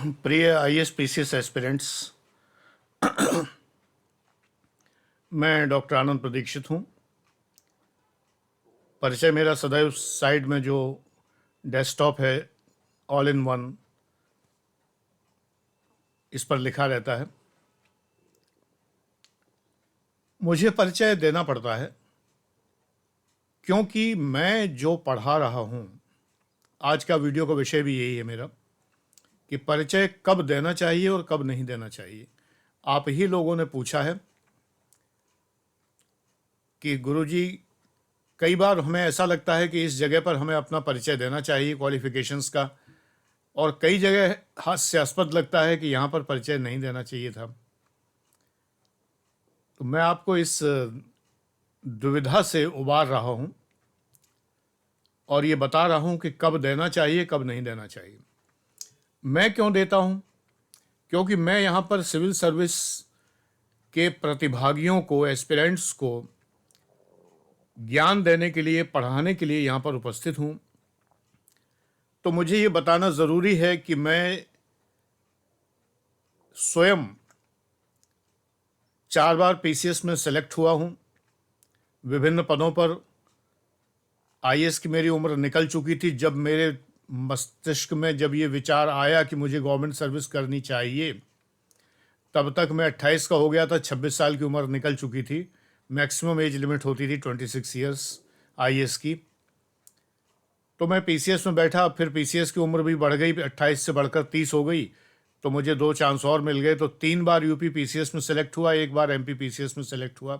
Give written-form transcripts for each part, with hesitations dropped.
प्रिय IAS PCS aspirants, मैं doctor आनंद प्रदीक्षित हूँ। परिचय मेरा सदैव साइड में जो डेस्कटॉप है ऑल इन वन, इस पर लिखा रहता है। मुझे परिचय देना पड़ता है क्योंकि मैं जो पढ़ा रहा हूँ, आज का वीडियो का विषय भी यही है मेरा, कि परिचय कब देना चाहिए और कब नहीं देना चाहिए। आप ही लोगों ने पूछा है कि गुरुजी, कई बार हमें ऐसा लगता है कि इस जगह पर हमें अपना परिचय देना चाहिए क्वालिफिकेशंस का, और कई जगह हास्यास्पद लगता है कि यहाँ पर परिचय नहीं देना चाहिए था। तो मैं आपको इस दुविधा से उबार रहा हूँ और ये बता रहा हूँ कि कब देना चाहिए, कब नहीं देना चाहिए। मैं क्यों देता हूँ? क्योंकि मैं यहाँ पर सिविल सर्विस के प्रतिभागियों को, एस्पिरेंट्स को ज्ञान देने के लिए, पढ़ाने के लिए यहाँ पर उपस्थित हूँ। तो मुझे ये बताना ज़रूरी है कि मैं स्वयं 4 बार पीसीएस में सेलेक्ट हुआ हूँ विभिन्न पदों पर। आईएएस की मेरी उम्र निकल चुकी थी जब मेरे मस्तिष्क में जब ये विचार आया कि मुझे गवर्नमेंट सर्विस करनी चाहिए। तब तक मैं 28 का हो गया था, 26 साल की उम्र निकल चुकी थी। मैक्सिमम एज लिमिट होती थी 26 ईयर्स आईएएस की। तो मैं पीसीएस में बैठा, फिर पीसीएस की उम्र भी बढ़ गई, 28 से बढ़कर 30 हो गई। तो मुझे 2 चांस और मिल गए, तो 3 बार यूपी पीसीएस में सेलेक्ट हुआ, 1 बार एमपी पीसीएस में सेलेक्ट हुआ,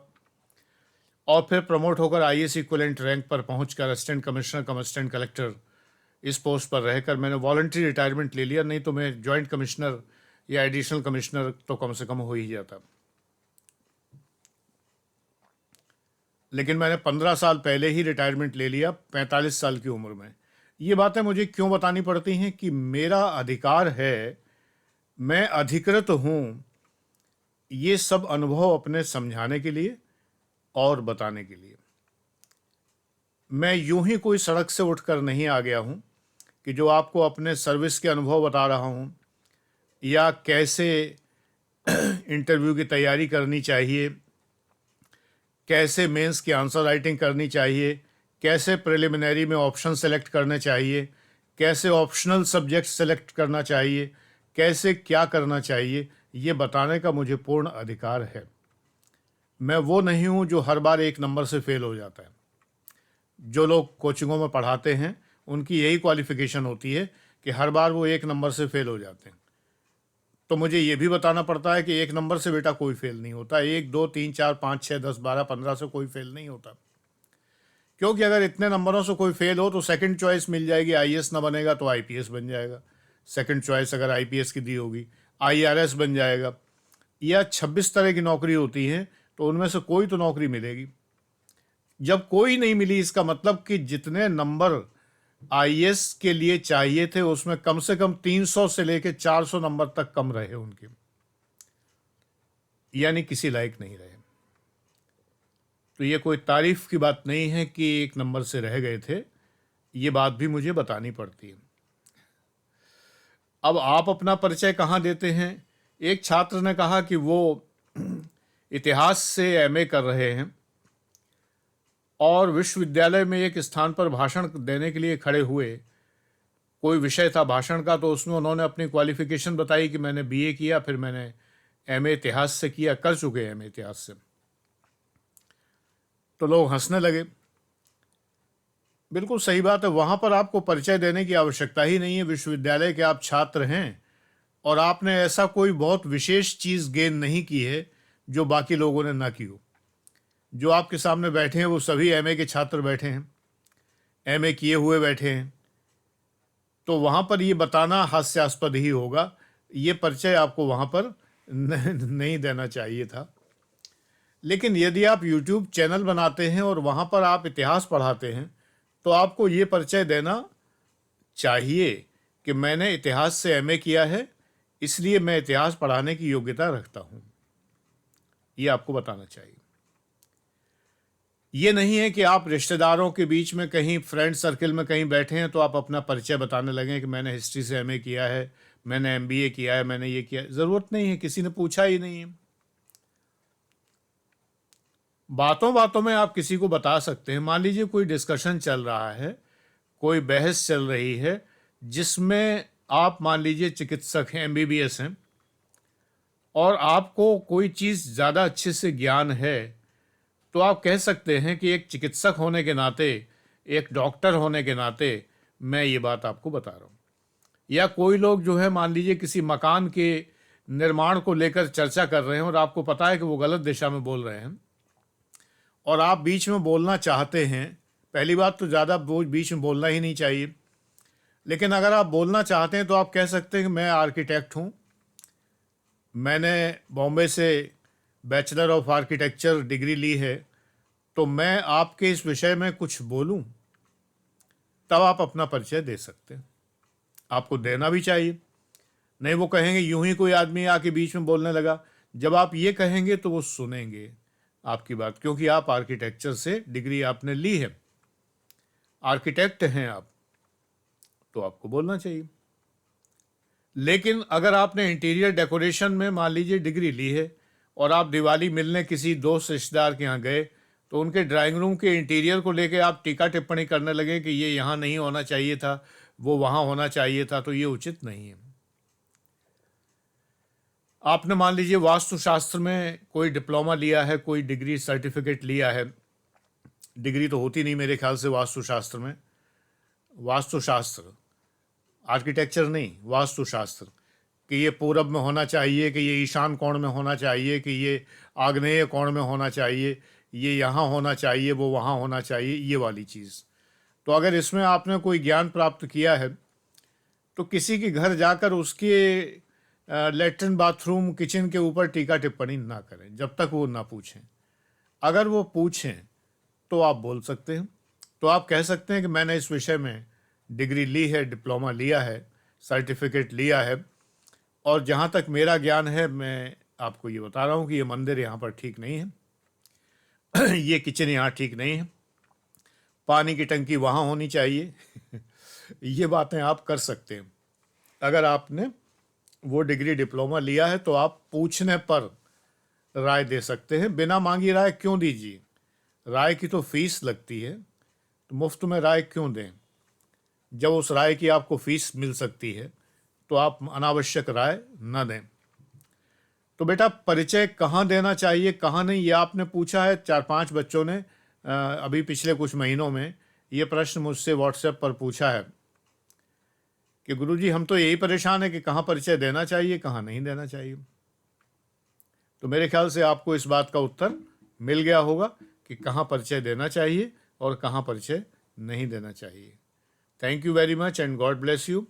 और फिर प्रमोट होकर आईएएस इक्विवेलेंट रैंक पर पहुंचकर असिस्टेंट कमिश्नर कम असिस्टेंट कलेक्टर इस पोस्ट पर रहकर मैंने वॉलंटरी रिटायरमेंट ले लिया। नहीं तो मैं जॉइंट कमिश्नर या एडिशनल कमिश्नर तो कम से कम हो ही जाता। लेकिन मैंने 15 साल पहले ही रिटायरमेंट ले लिया, 45 साल की उम्र में। ये बातें मुझे क्यों बतानी पड़ती हैं? कि मेरा अधिकार है, मैं अधिकृत हूँ ये सब अनुभव अपने समझाने के लिए और बताने के लिए। मैं यूं ही कोई सड़क से उठकर नहीं आ गया हूँ कि जो आपको अपने सर्विस के अनुभव बता रहा हूँ, या कैसे इंटरव्यू की तैयारी करनी चाहिए, कैसे मेंस की आंसर राइटिंग करनी चाहिए, कैसे प्रिलिमिनरी में ऑप्शन सेलेक्ट करने चाहिए, कैसे ऑप्शनल सब्जेक्ट सेलेक्ट करना चाहिए, कैसे क्या करना चाहिए, ये बताने का मुझे पूर्ण अधिकार है। मैं वो नहीं हूँ जो हर बार 1 नंबर से फेल हो जाता है। जो लोग कोचिंगों में पढ़ाते हैं उनकी यही क्वालिफिकेशन होती है कि हर बार वो 1 नंबर से फेल हो जाते हैं। तो मुझे ये भी बताना पड़ता है कि 1 नंबर से बेटा कोई फेल नहीं होता, 1 2 3 4 5 6 10 12 15 से कोई फेल नहीं होता। क्योंकि अगर इतने नंबरों से कोई फेल हो तो सेकंड चॉइस मिल जाएगी, आईएएस ना बनेगा तो आईपीएस बन जाएगा। सेकंड चॉइस अगर आईपीएस की दी होगी, आईआरएस बन जाएगा, या 26 तरह की नौकरी होती हैं, तो उनमें से कोई तो नौकरी मिलेगी। जब कोई नहीं मिली, इसका मतलब कि जितने नंबर आईएएस के लिए चाहिए थे उसमें कम से कम 300 से लेकर 400 नंबर तक कम रहे उनके, यानी किसी लायक नहीं रहे। तो ये कोई तारीफ की बात नहीं है कि 1 नंबर से रह गए थे, ये बात भी मुझे बतानी पड़ती है। अब आप अपना परिचय कहाँ देते हैं? एक छात्र ने कहा कि वो इतिहास से एमए कर रहे हैं और विश्वविद्यालय में एक स्थान पर भाषण देने के लिए खड़े हुए। कोई विषय था भाषण का, तो उसमें उन्होंने अपनी क्वालिफिकेशन बताई कि मैंने बीए किया, फिर मैंने एमए इतिहास से किया, कर चुके एमए इतिहास से। तो लोग हंसने लगे। बिल्कुल सही बात है, वहाँ पर आपको परिचय देने की आवश्यकता ही नहीं है। विश्वविद्यालय के आप छात्र हैं और आपने ऐसा कोई बहुत विशेष चीज़ गेन नहीं की है जो बाकी लोगों ने ना की हो। जो आपके सामने बैठे हैं वो सभी एमए के छात्र बैठे हैं, एमए किए हुए बैठे हैं। तो वहाँ पर ये बताना हास्यास्पद ही होगा। ये परिचय आपको वहाँ पर नहीं देना चाहिए था। लेकिन यदि आप यूट्यूब चैनल बनाते हैं और वहाँ पर आप इतिहास पढ़ाते हैं, तो आपको ये परिचय देना चाहिए कि मैंने इतिहास से एमए किया है, इसलिए मैं इतिहास पढ़ाने की योग्यता रखता हूँ। ये आपको बताना चाहिए। ये नहीं है कि आप रिश्तेदारों के बीच में कहीं फ्रेंड सर्किल में कहीं बैठे हैं तो आप अपना परिचय बताने लगें कि मैंने हिस्ट्री से एमए किया है, मैंने MBA किया है, मैंने ये किया है। ज़रूरत नहीं है, किसी ने पूछा ही नहीं है। बातों बातों में आप किसी को बता सकते हैं। मान लीजिए कोई डिस्कशन चल रहा है, कोई बहस चल रही है, जिसमें आप मान लीजिए चिकित्सक हैं, MBBS हैं, और आपको कोई चीज़ ज़्यादा अच्छे से ज्ञान है, तो आप कह सकते हैं कि एक चिकित्सक होने के नाते, एक डॉक्टर होने के नाते मैं ये बात आपको बता रहा हूँ। या कोई लोग जो है मान लीजिए किसी मकान के निर्माण को लेकर चर्चा कर रहे हैं और आपको पता है कि वो गलत दिशा में बोल रहे हैं और आप बीच में बोलना चाहते हैं। पहली बात तो ज़्यादा बीच में बोलना ही नहीं चाहिए, लेकिन अगर आप बोलना चाहते हैं तो आप कह सकते हैं कि मैं आर्किटेक्ट हूँ, मैंने बॉम्बे से बैचलर ऑफ आर्किटेक्चर डिग्री ली है, तो मैं आपके इस विषय में कुछ बोलूं, तब आप अपना परिचय दे सकते हैं। आपको देना भी चाहिए, नहीं वो कहेंगे यूं ही कोई आदमी आके बीच में बोलने लगा। जब आप ये कहेंगे तो वो सुनेंगे आपकी बात, क्योंकि आप आर्किटेक्चर से डिग्री आपने ली है, आर्किटेक्ट हैं आप, तो आपको बोलना चाहिए। लेकिन अगर आपने इंटीरियर डेकोरेशन में मान लीजिए डिग्री ली है और आप दिवाली मिलने किसी दोस्त रिश्तेदार के यहाँ गए, तो उनके ड्राइंग रूम के इंटीरियर को लेके आप टीका टिप्पणी करने लगे कि ये यहाँ नहीं होना चाहिए था, वो वहाँ होना चाहिए था, तो ये उचित नहीं है। आपने मान लीजिए वास्तुशास्त्र में कोई डिप्लोमा लिया है, कोई डिग्री सर्टिफिकेट लिया है, डिग्री तो होती नहीं मेरे ख्याल से वास्तुशास्त्र में, वास्तुशास्त्र आर्किटेक्चर नहीं, वास्तुशास्त्र, कि ये पूरब में होना चाहिए, कि ये ईशान कोण में होना चाहिए, कि ये आग्नेय कोण में होना चाहिए, ये यहाँ होना चाहिए, वो वहाँ होना चाहिए, ये वाली चीज़। तो अगर इसमें आपने कोई ज्ञान प्राप्त किया है तो किसी के घर जाकर उसके लेटरिन बाथरूम किचन के ऊपर टीका टिप्पणी ना करें जब तक वो ना पूछें। अगर वो पूछें तो आप बोल सकते हैं। तो आप कह सकते हैं कि मैंने इस विषय में डिग्री ली है, डिप्लोमा लिया है, सर्टिफिकेट लिया है, और जहाँ तक मेरा ज्ञान है मैं आपको ये बता रहा हूँ कि ये मंदिर यहाँ पर ठीक नहीं है ये किचन यहाँ ठीक नहीं है, पानी की टंकी वहाँ होनी चाहिए ये बातें आप कर सकते हैं। अगर आपने वो डिग्री डिप्लोमा लिया है तो आप पूछने पर राय दे सकते हैं। बिना मांगी राय क्यों दीजिए? राय की तो फीस लगती है, तो मुफ्त में राय क्यों दें? जब उस राय की आपको फीस मिल सकती है तो आप अनावश्यक राय न दें। तो बेटा परिचय कहाँ देना चाहिए, कहाँ नहीं, ये आपने पूछा है। 4-5 बच्चों ने अभी पिछले कुछ महीनों में ये प्रश्न मुझसे व्हाट्सएप पर पूछा है कि गुरुजी हम तो यही परेशान है कि कहाँ परिचय देना चाहिए, कहाँ नहीं देना चाहिए। तो मेरे ख्याल से आपको इस बात का उत्तर मिल गया होगा कि कहाँ परिचय देना चाहिए और कहाँ परिचय नहीं देना चाहिए। Thank you very much and God bless you.